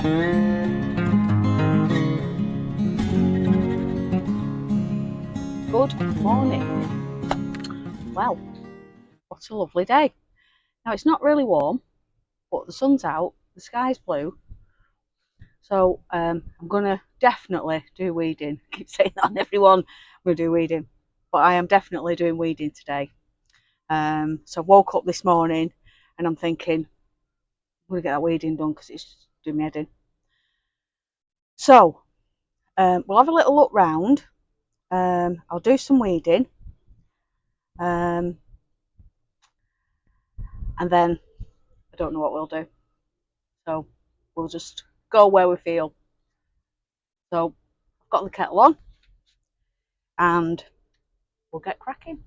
Good morning. Well, what a lovely day. Now it's not really warm, but the sun's out, the sky's blue, so I'm going to definitely do weeding. I keep saying that on everyone, I'm going to do weeding, but I am definitely doing weeding today. So I woke up this morning and I'm thinking, I'm going to get that weeding done because it's doing me head in. So we'll have a little look round. I'll do some weeding. And then I don't know what we'll do. So we'll just go where we feel. So I've got the kettle on and we'll get cracking.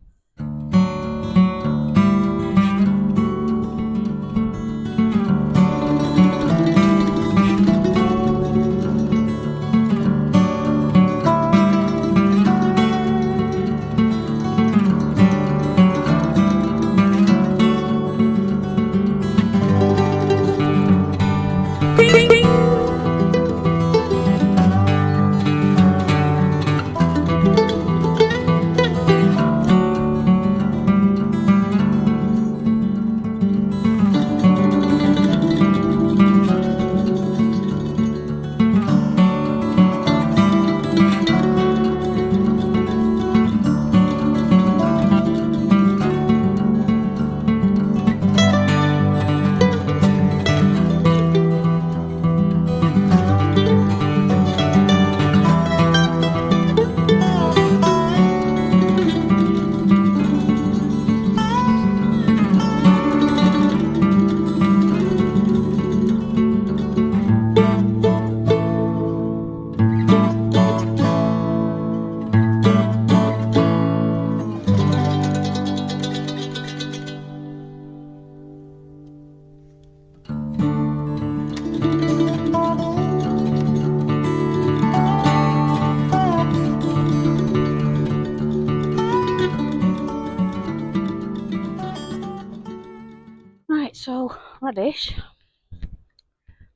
Right, so radish,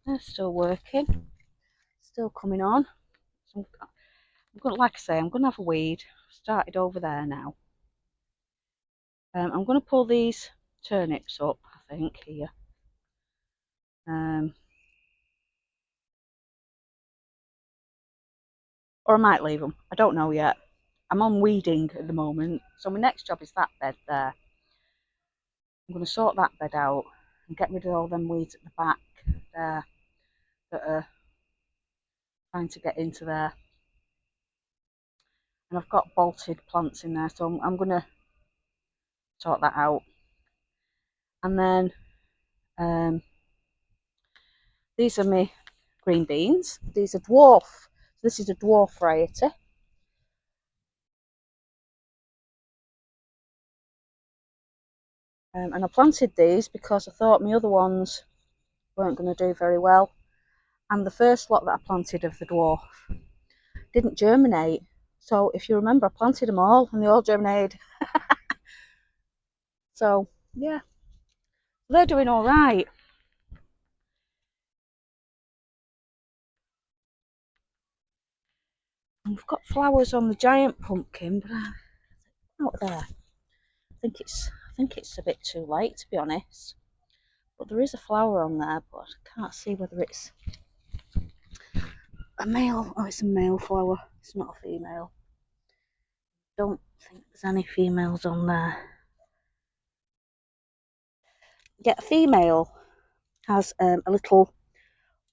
they're still working, still coming on. So I'm going to, like I say, I'm going to have a weed. I've started over there now. I'm going to pull these turnips up, I think, here. Or I might leave them. I don't know yet. I'm on weeding at the moment. So my next job is that bed there. I'm going to sort that bed out and get rid of all them weeds at the back there that are trying to get into there. And I've got bolted plants in there, so I'm going to sort that out. And then these are my green beans. These are dwarf. This is a dwarf variety. And I planted these because I thought my other ones weren't going to do very well. And the first lot that I planted of the dwarf didn't germinate. So if you remember, I planted them all and they all germinated. So yeah, they're doing all right. And we've got flowers on the giant pumpkin, but out there, I think it's a bit too late, to be honest. But there is a flower on there, but I can't see whether it's a male. Oh, it's a male flower. It's not a female. Don't think there's any females on there. Yeah, a female has a little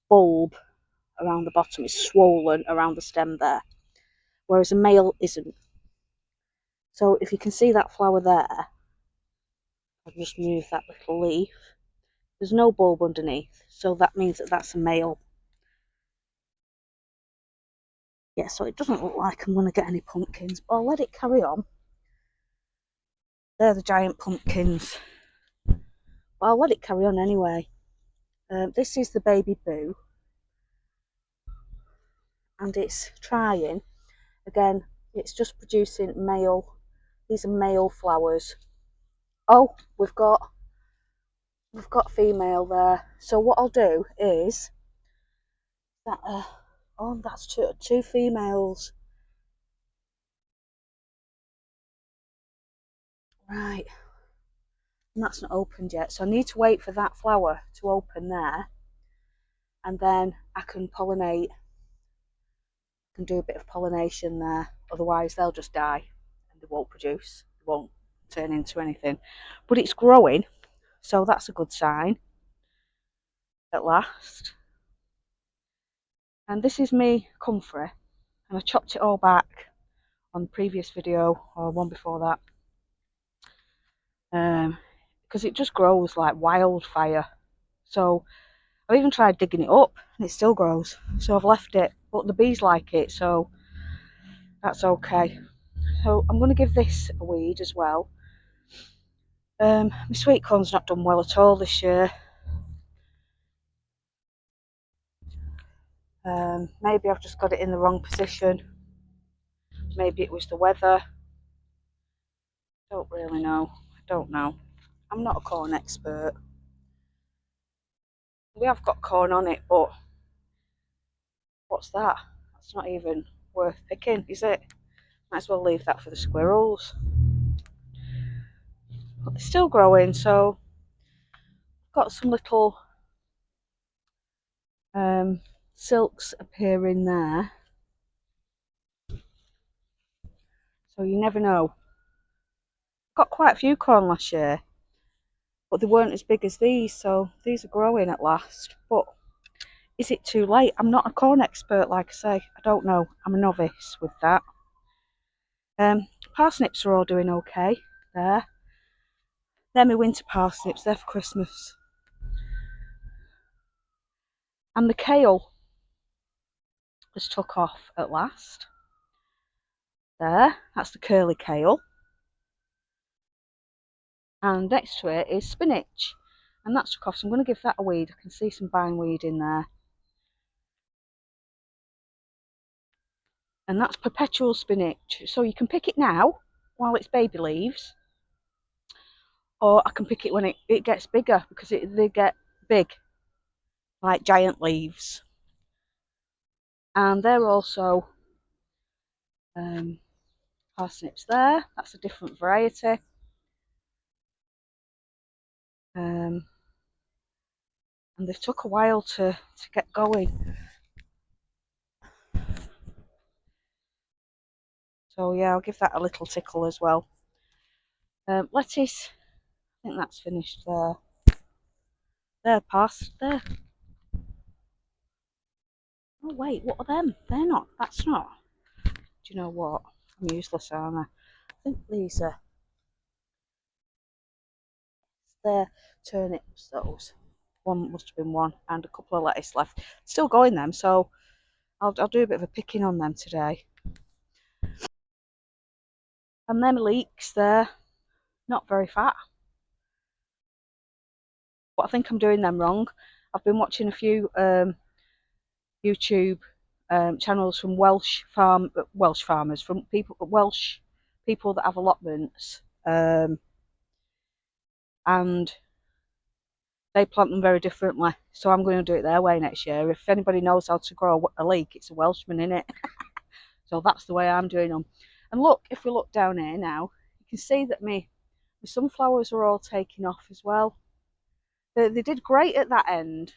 bulb around the bottom. It's swollen around the stem there, whereas a male isn't. So if you can see that flower there, I'll just move that little leaf. There's no bulb underneath, so that means that that's a male. Yeah, so it doesn't look like I'm going to get any pumpkins, but I'll let it carry on. They're the giant pumpkins. But I'll let it carry on anyway. This is the baby boo. And it's trying. Again, it's just producing male. These are male flowers. Oh, we've got female there. So what I'll do is That oh, that's two females. Right, and that's not opened yet, so I need to wait for that flower to open there, and then I can pollinate, can do a bit of pollination there. Otherwise they'll just die and they won't produce, they won't turn into anything. But it's growing, so that's a good sign at last. And this is me comfrey, and I chopped it all back on the previous video, or one before that, because it just grows like wildfire. So I've even tried digging it up and it still grows, so I've left it, but the bees like it, so that's okay. So I'm going to give this a weed as well. My sweet corn's not done well at all this year. Maybe I've just got it in the wrong position. Maybe it was the weather. Don't really know. I don't know. I'm not a corn expert. We have got corn on it, but what's that? That's not even worth picking, is it? Might as well leave that for the squirrels. But they're still growing, so I've got some little silks appearing there. So you never know. Got quite a few corn last year, but they weren't as big as these, so these are growing at last. But is it too late? I'm not a corn expert, like I say. I don't know. I'm a novice with that. Parsnips are all doing okay there. They're my winter parsnips. They're for Christmas. And the kale has took off at last. There, that's the curly kale. And next to it is spinach. And that's took off, so I'm going to give that a weed. I can see some bindweed in there. And that's perpetual spinach. So you can pick it now while it's baby leaves, or I can pick it when it gets bigger, because they get big, like giant leaves. And they're also parsnips there. That's a different variety. And they've took a while to get going. So yeah, I'll give that a little tickle as well. Lettuce, I think that's finished there. They're past there. Oh wait, what are them? They're not. That's not. Do you know what? I'm useless, aren't I? I think these are. They're turnips. Those. One must have been one, and a couple of lettuce left. Still going them, so I'll do a bit of a picking on them today. And them leeks, they're not very fat, but I think I'm doing them wrong. I've been watching a few YouTube channels from Welsh farmers, from Welsh people that have allotments, and they plant them very differently. So I'm going to do it their way next year. If anybody knows how to grow a leek, it's a Welshman in it. So that's the way I'm doing them. And look, if we look down here now, you can see that my sunflowers are all taking off as well. They did great at that end,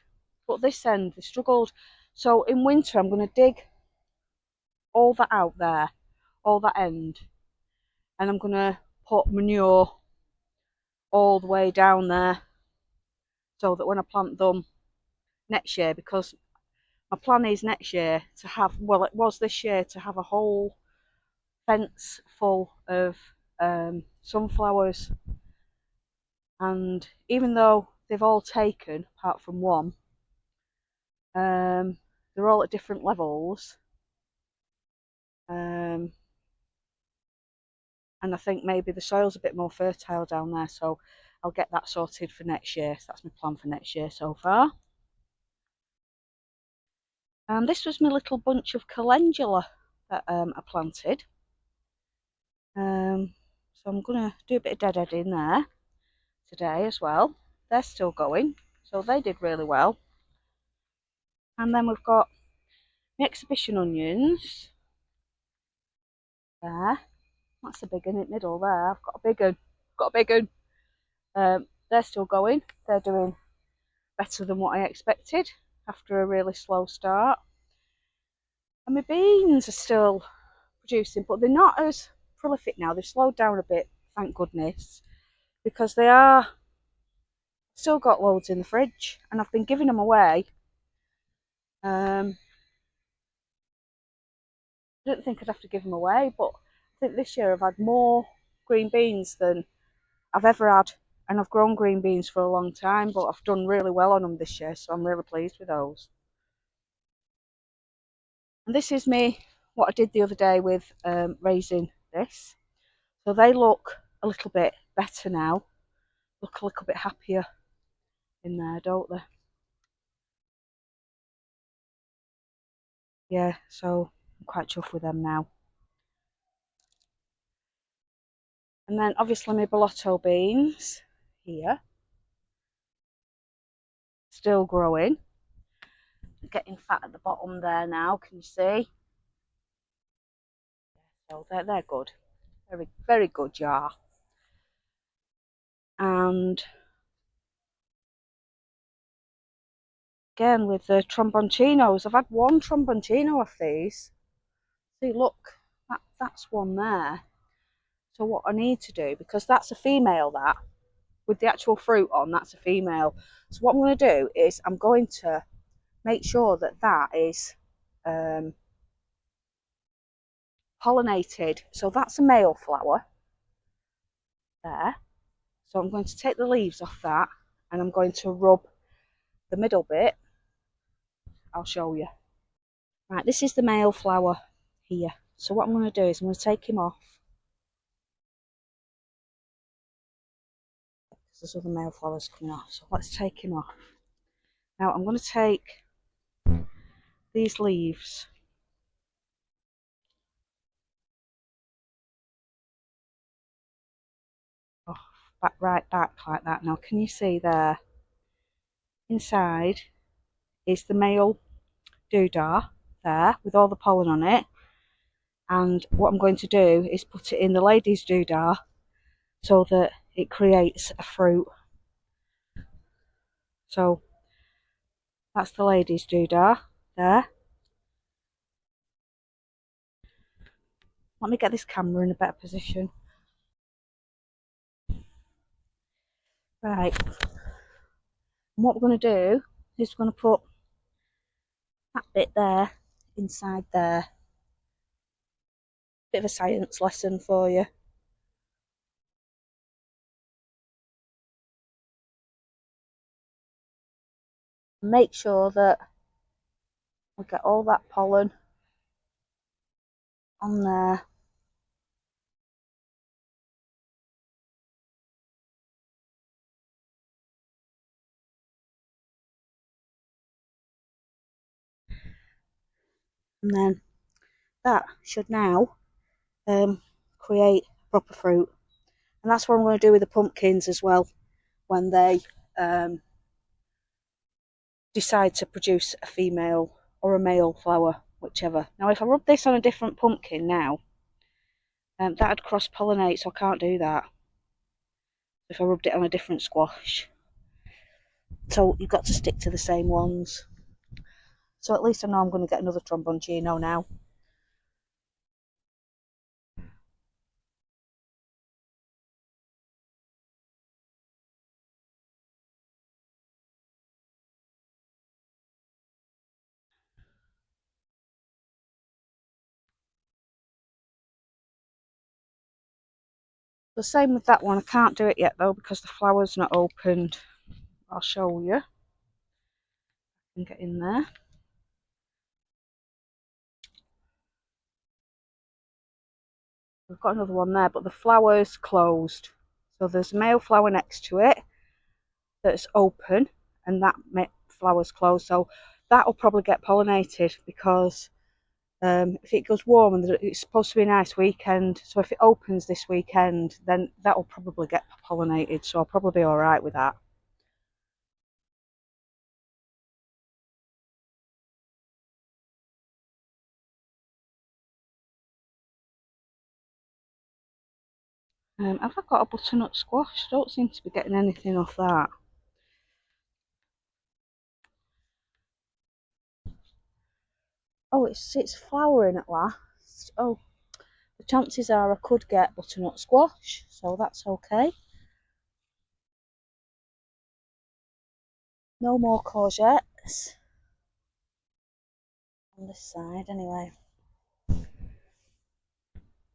but this end they struggled. So in winter I'm going to dig all that out there, all that end, and I'm going to put manure all the way down there, so that when I plant them next year, because my plan is next year to have, well, it was this year, to have a whole fence full of sunflowers. And even though they've all taken, apart from one, they're all at different levels. And I think maybe the soil's a bit more fertile down there, so I'll get that sorted for next year. So that's my plan for next year so far. And this was my little bunch of calendula that I planted. So I'm going to do a bit of deadheading there today as well. They're still going, so they did really well. And then we've got My exhibition onions. There. That's a big one in the middle there. I've got a big one. Got a big one. They're still going. They're doing better than what I expected after a really slow start. And my beans are still producing, but they're not as prolific now. They've slowed down a bit, thank goodness, because they are still got loads in the fridge, and I've been giving them away. I didn't think I'd have to give them away, but I think this year I've had more green beans than I've ever had, and I've grown green beans for a long time, but I've done really well on them this year, so I'm really pleased with those. And this is me, what I did the other day with raising this. So they look a little bit better now, look a little bit happier in there, don't they? Yeah, so I'm quite chuffed with them now. And then obviously my bellotto beans here, still growing, getting fat at the bottom there now, can you see? So they're good, very, very good jar. And again with the tromboncinos, I've had one tromboncino off these. See, look, that's one there. So what I need to do, because that's a female, that with the actual fruit on, that's a female. So what I'm going to do is I'm going to make sure that that is pollinated. So that's a male flower there. So I'm going to take the leaves off that, and I'm going to rub the middle bit. I'll show you. Right, this is the male flower here. So what I'm going to do is I'm going to take him off. There's other male flowers coming off, so let's take him off. Now I'm going to take these leaves off, right back like that. Now can you see there? Inside is the male doodah there with all the pollen on it, and what I'm going to do is put it in the lady's doodah so that it creates a fruit. So that's the lady's doodah there. Let me get this camera in a better position. Right, and what we're going to do is we're going to put that bit there inside there. Bit of a science lesson for you. Make sure that we get all that pollen on there. And then that should now create proper fruit. And that's what I'm going to do with the pumpkins as well, when they decide to produce a female or a male flower, whichever. Now if I rub this on a different pumpkin now, that'd cross-pollinate, so I can't do that if I rubbed it on a different squash. So you've got to stick to the same ones. So at least I know I'm going to get another tromboncino now. The same with that one. I can't do it yet though because the flower's not opened. I'll show you. I can get in there. We've got another one there, but the flower's closed. So there's a male flower next to it that's open, and that flower's closed. So that'll probably get pollinated because if it goes warm and it's supposed to be a nice weekend, so if it opens this weekend, then that'll probably get pollinated. So I'll probably be all right with that. Have I got a butternut squash? I don't seem to be getting anything off that. Oh, it's flowering at last. Oh, the chances are I could get butternut squash, so that's okay. No more courgettes on this side, anyway.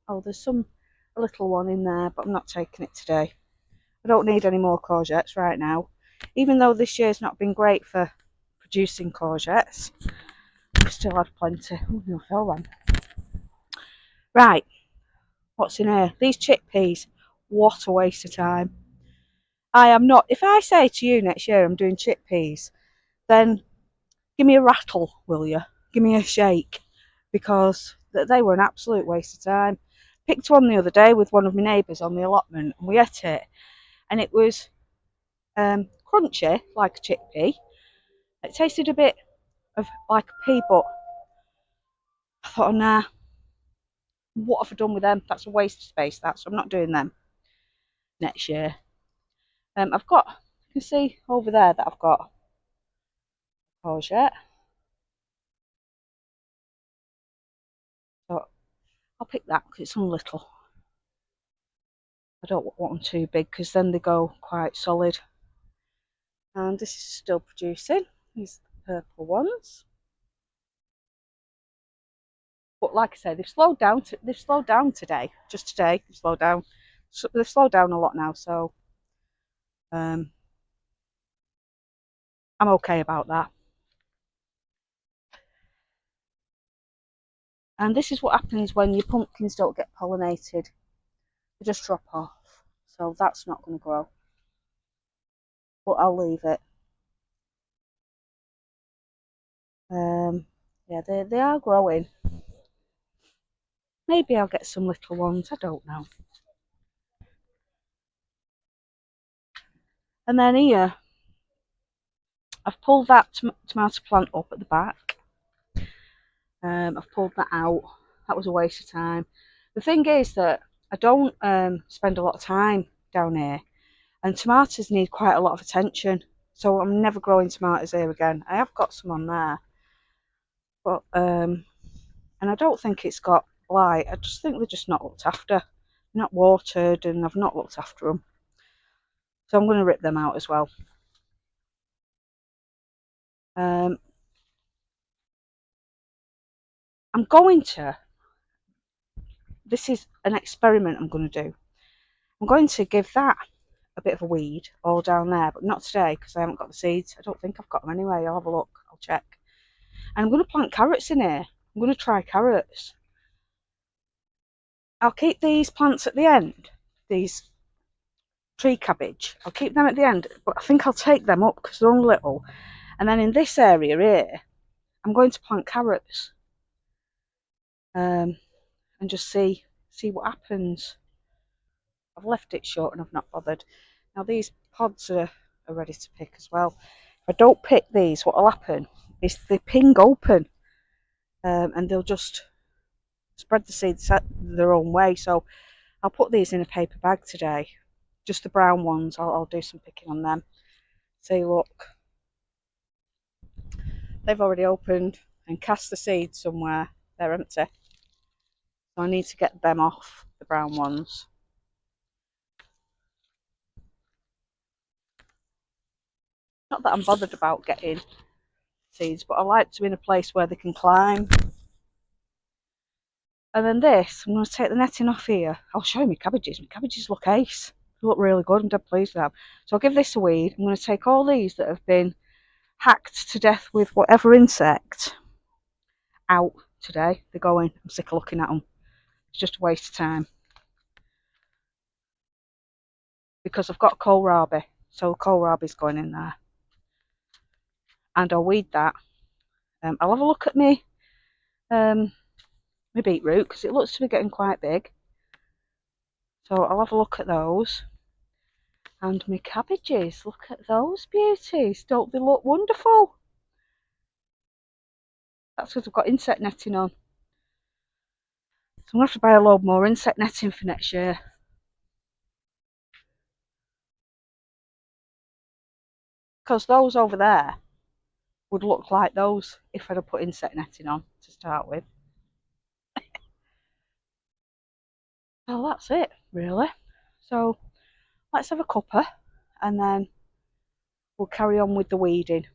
Oh, there's a little one in there, but I'm not taking it today. I don't need any more courgettes right now. Even though this year's not been great for producing courgettes, we've still had plenty. Oh, no, I fell then. Right, what's in here? These chickpeas. What a waste of time. I am not. If I say to you next year I'm doing chickpeas, then give me a rattle, will you? Give me a shake, because they were an absolute waste of time. Picked one the other day with one of my neighbours on the allotment, and we ate it, and it was crunchy like a chickpea. It tasted a bit of like a pea, but I thought, oh, nah, what have I done with them? That's a waste of space. So I'm not doing them next year. I've got, you can see over there that I've got courgette. So I'll pick that because it's only little. I don't want them too big because then they go quite solid. And this is still producing. These are the purple ones. But like I say, they've slowed down. They've slowed down today. Just today, they've slowed down. So they've slowed down a lot now. So I'm okay about that. And this is what happens when your pumpkins don't get pollinated. They just drop off. So that's not going to grow. But I'll leave it. Yeah, they are growing. Maybe I'll get some little ones. I don't know. And then here, I've pulled that tomato plant up at the back. I've pulled that out. That was a waste of time. The thing is that I don't spend a lot of time down here, and tomatoes need quite a lot of attention. So I'm never growing tomatoes here again. I have got some on there, but and I don't think it's got blight. I just think they're just not looked after. They're not watered, and I've not looked after them. So I'm going to rip them out as well. I'm going to. This is an experiment I'm going to do. I'm going to give that a bit of a weed all down there, but not today because I haven't got the seeds. I don't think I've got them anyway. I'll have a look. I'll check. And I'm going to plant carrots in here. I'm going to try carrots. I'll keep these plants at the end. These tree cabbage. I'll keep them at the end, but I think I'll take them up because they're only little. And then in this area here, I'm going to plant carrots. And just see what happens. I've left it short and I've not bothered. Now these pods are ready to pick as well. If I don't pick these, what will happen is they ping open, and they'll just spread the seeds their own way. So I'll put these in a paper bag today. Just the brown ones, I'll do some picking on them. See, look, they've already opened and cast the seeds somewhere. They're empty. So I need to get them off, the brown ones. Not that I'm bothered about getting seeds, but I like to be in a place where they can climb. And then this, I'm going to take the netting off here. I'll show you my cabbages. My cabbages look ace. They look really good. I'm dead pleased with them. So I'll give this a weed. I'm going to take all these that have been hacked to death with whatever insect out today. They're going. I'm sick of looking at them. It's just a waste of time. Because I've got kohlrabi. So kohlrabi's going in there. And I'll weed that. I'll have a look at my beetroot because it looks to be getting quite big. So I'll have a look at those. And my cabbages, look at those beauties. Don't they look wonderful? That's because I've got insect netting on. So I'm going to have to buy a load more insect netting for next year. because those over there would look like those if I'd have put insect netting on to start with. Well, that's it, really. So let's have a cuppa and then we'll carry on with the weeding.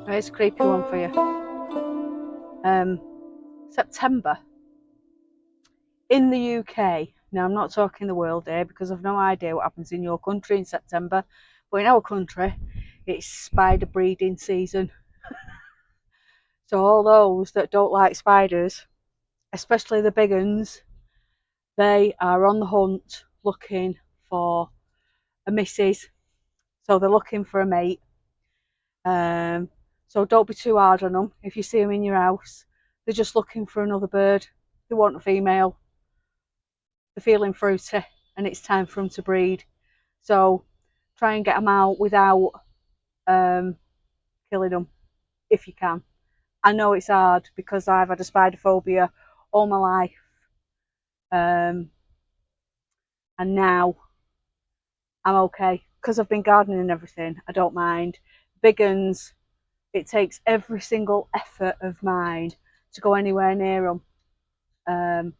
Here's a creepy one for you. September in the UK. Now, I'm not talking the world here because I've no idea what happens in your country in September, but in our country, it's spider breeding season. So all those that don't like spiders, especially the big ones, they are on the hunt looking for a missus. So they're looking for a mate. So don't be too hard on them. If you see them in your house, they're just looking for another bird. They want a female. They're feeling fruity and it's time for them to breed. So try and get them out without killing them if you can. I know it's hard because I've had a spider phobia all my life. And now I'm okay because I've been gardening and everything. I don't mind. Big uns, it takes every single effort of mine to go anywhere near them.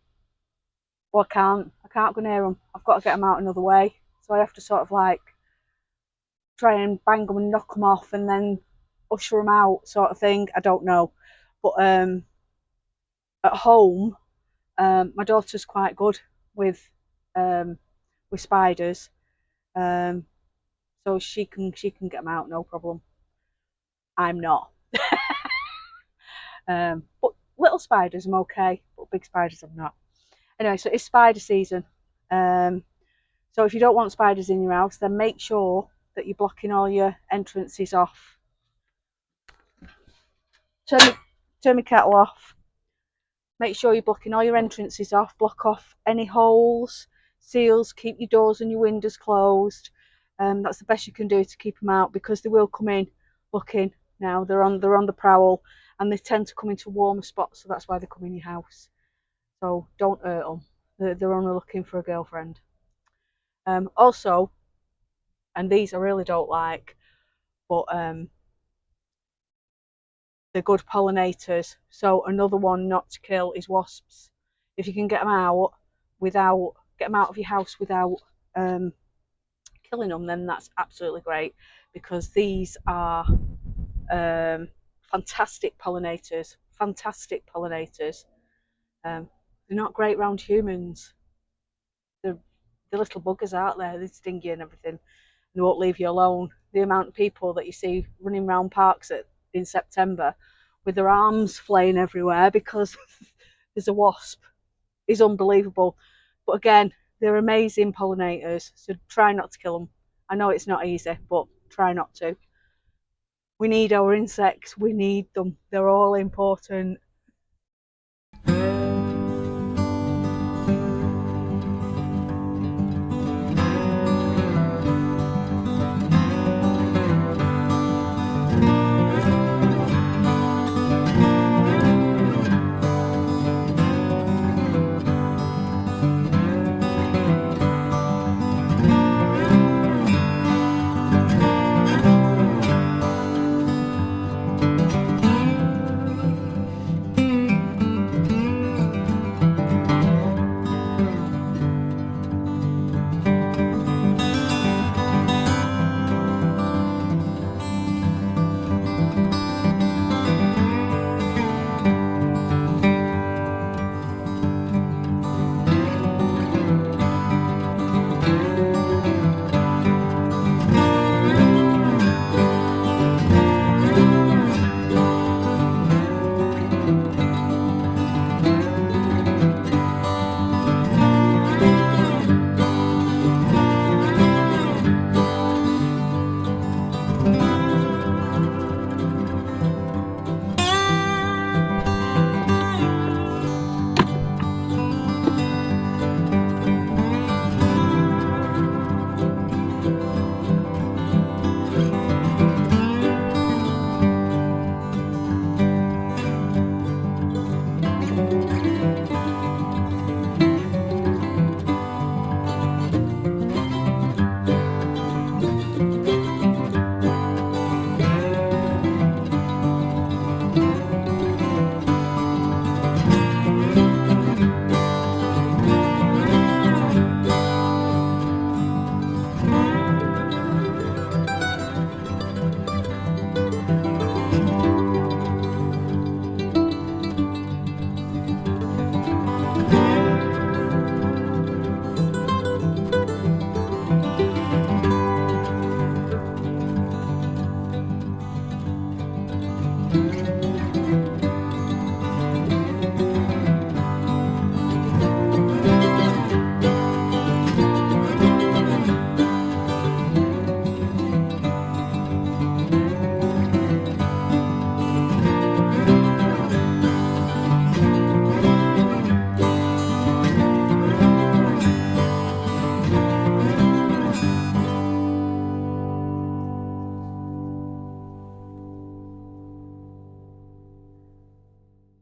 Well, I can't go near them. I've got to get them out another way. So I have to sort of like try and bang them and knock them off and then usher them out, sort of thing. I don't know. But at home, my daughter's quite good with spiders, so she can get them out, no problem. I'm not. But little spiders I'm okay, but big spiders I'm not. Anyway, so it's spider season. So if you don't want spiders in your house, then make sure that you're blocking all your entrances off. Turn my kettle off. Make sure you're blocking all your entrances off. Block off any holes, seals. Keep your doors and your windows closed. That's the best you can do to keep them out, because they will come in looking. Now they're on the prowl, and they tend to come into warmer spots, so that's why they come in your house. So don't hurt them. They're only looking for a girlfriend. Also, and these I really don't like, but they're good pollinators. So another one not to kill is wasps. If you can get them out of your house without killing them, then that's absolutely great, because these are fantastic pollinators. They're not great round humans. They're little buggers out there. They're stingy and everything. They won't leave you alone. The amount of people that you see running around parks in September with their arms flaying everywhere because there's a wasp is unbelievable. But again, they're amazing pollinators, so try not to kill them. I know it's not easy, but try not to. We need our insects. We need them. They're all important.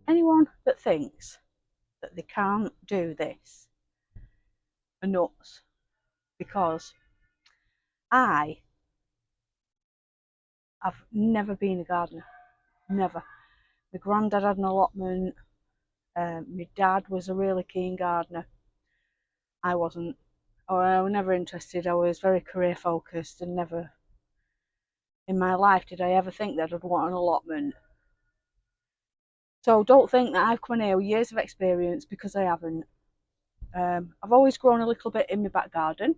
Anyone that thinks that they can't do this are nuts, because I've never been a gardener. Never. My granddad had an allotment. My dad was a really keen gardener. I wasn't. Or I was never interested. I was very career focused, and never in my life did I ever think that I'd want an allotment. So don't think that I've come in here with years of experience, because I haven't. I've always grown a little bit in my back garden.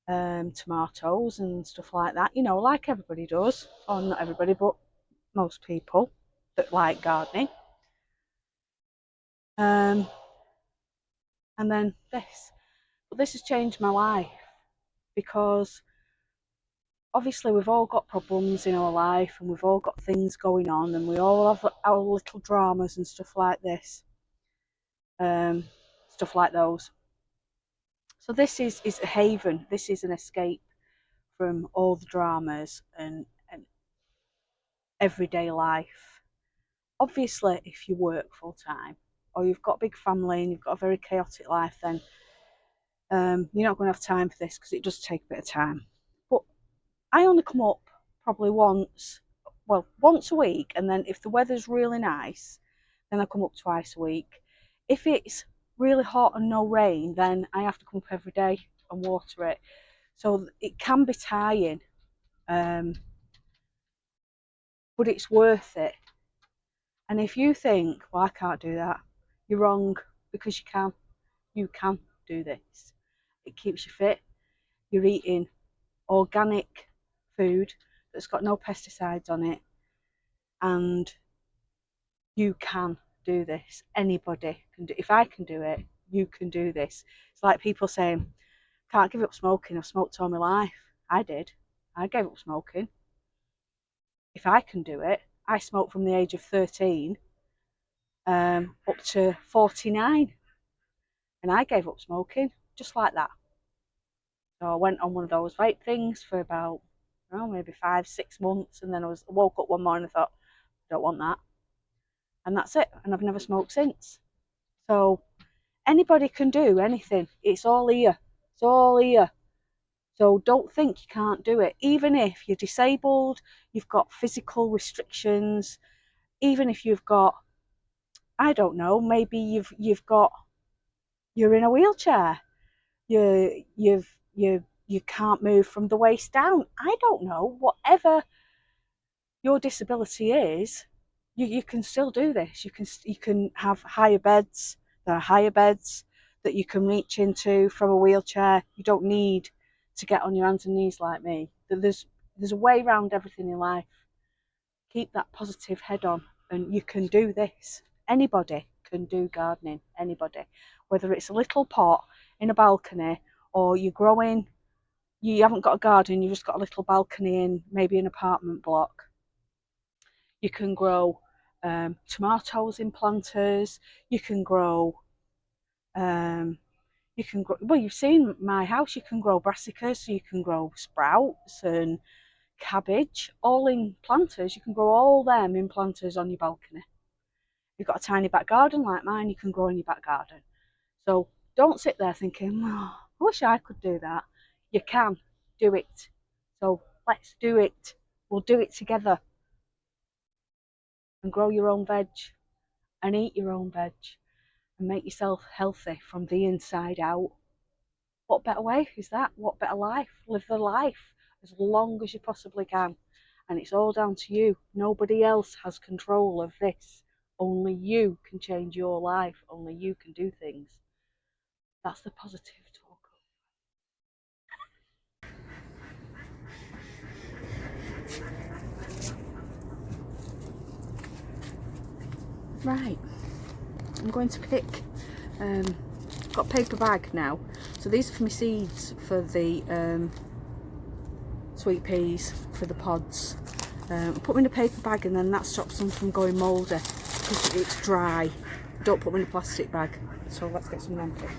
tomatoes and stuff like that, you know, like everybody does, or not everybody, but most people that like gardening. And then this. But this has changed my life because obviously we've all got problems in our life and we've all got things going on and we all have our little dramas and stuff like this, stuff like those. So this is a haven. This is an escape from all the dramas and everyday life. Obviously, if you work full time or you've got a big family and you've got a very chaotic life, then you're not going to have time for this because it does take a bit of time. But I only come up probably once a week, and then if the weather's really nice, then I come up twice a week. If it's really hot and no rain, then I have to come up every day and water it. So it can be tiring, but it's worth it. And if you think, well, I can't do that, you're wrong, because you can. You can do this. It keeps you fit. You're eating organic food that's got no pesticides on it, and you can do this. Anybody can do. If I can do it, you can do this. It's like people saying, can't give up smoking. I've smoked all my life. I did. I gave up smoking. If I can do it, I smoked from the age of 13 up to 49, and I gave up smoking just like that. So I went on one of those vape things for about, maybe 5-6 months, and then I woke up one morning and thought, I don't want that, and that's it. And I've never smoked since. So anybody can do anything. It's all here. It's all here. So don't think you can't do it. Even if you're disabled, you've got physical restrictions, even if you've got, I don't know, maybe you're in a wheelchair, you can't move from the waist down. I don't know, whatever your disability is, you can still do this. You can have higher beds. There are higher beds that you can reach into from a wheelchair. You don't need to get on your hands and knees like me. There's a way around everything in life. Keep that positive head on, and you can do this. Anybody can do gardening. Anybody, whether it's a little pot in a balcony or you're growing. You haven't got a garden. You've just got a little balcony in maybe an apartment block. You can grow tomatoes in planters. You can grow. Well, you've seen my house. You can grow brassicas. So you can grow sprouts and cabbage, all in planters. You can grow all them in planters on your balcony. If you've got a tiny back garden like mine, you can grow in your back garden. So don't sit there thinking, oh, I wish I could do that. You can do it. So let's do it. We'll do it together. And grow your own veg and eat your own veg and make yourself healthy from the inside out. What better way is that? What better life? Live the life as long as you possibly can. And it's all down to you. Nobody else has control of this. Only you can change your life. Only you can do things. That's the positive talk. Right, I'm going to pick, got a paper bag now. So these are for my seeds for the sweet peas, for the pods. Put them in a paper bag, and then that stops them from going mouldy because it's dry. Don't put them in a plastic bag. So let's get some then picked.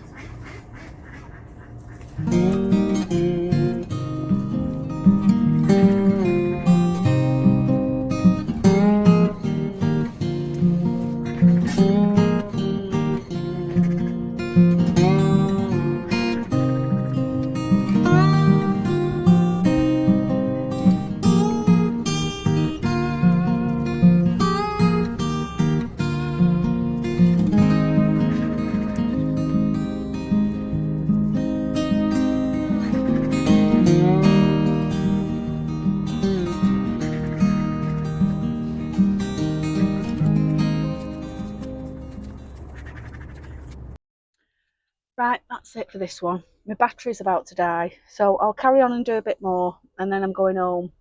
Right, that's it for this one. My battery's about to die, so I'll carry on and do a bit more, and then I'm going home.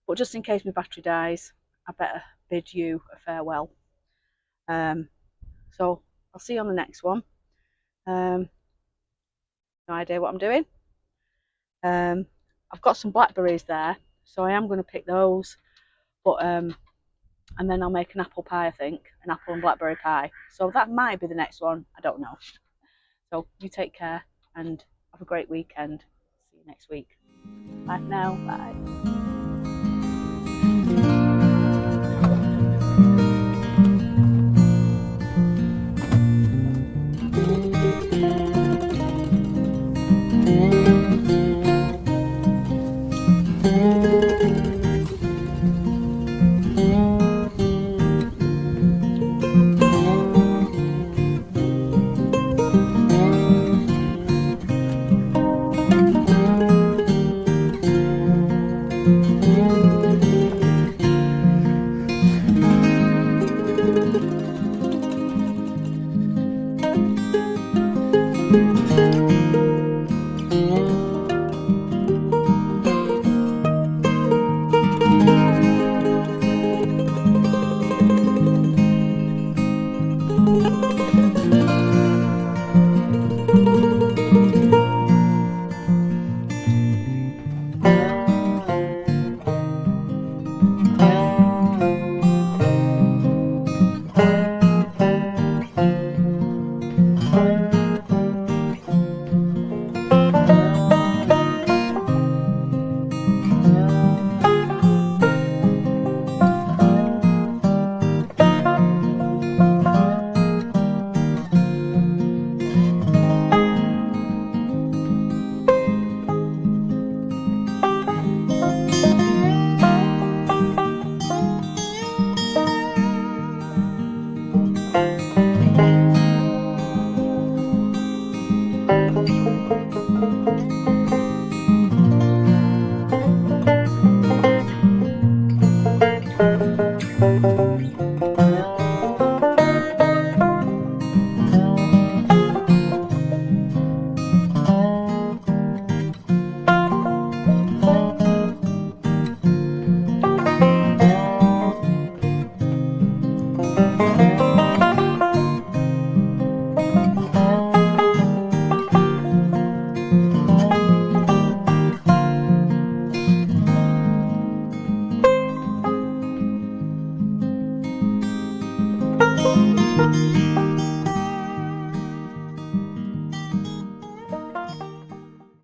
But just in case my battery dies, I better bid you a farewell. So I'll see you on the next one. No idea what I'm doing. I've got some blackberries there, so I am going to pick those. But and then I'll make an apple pie, I think, an apple and blackberry pie. So that might be the next one. I don't know. So you take care and have a great weekend. See you next week. Bye for now. Bye.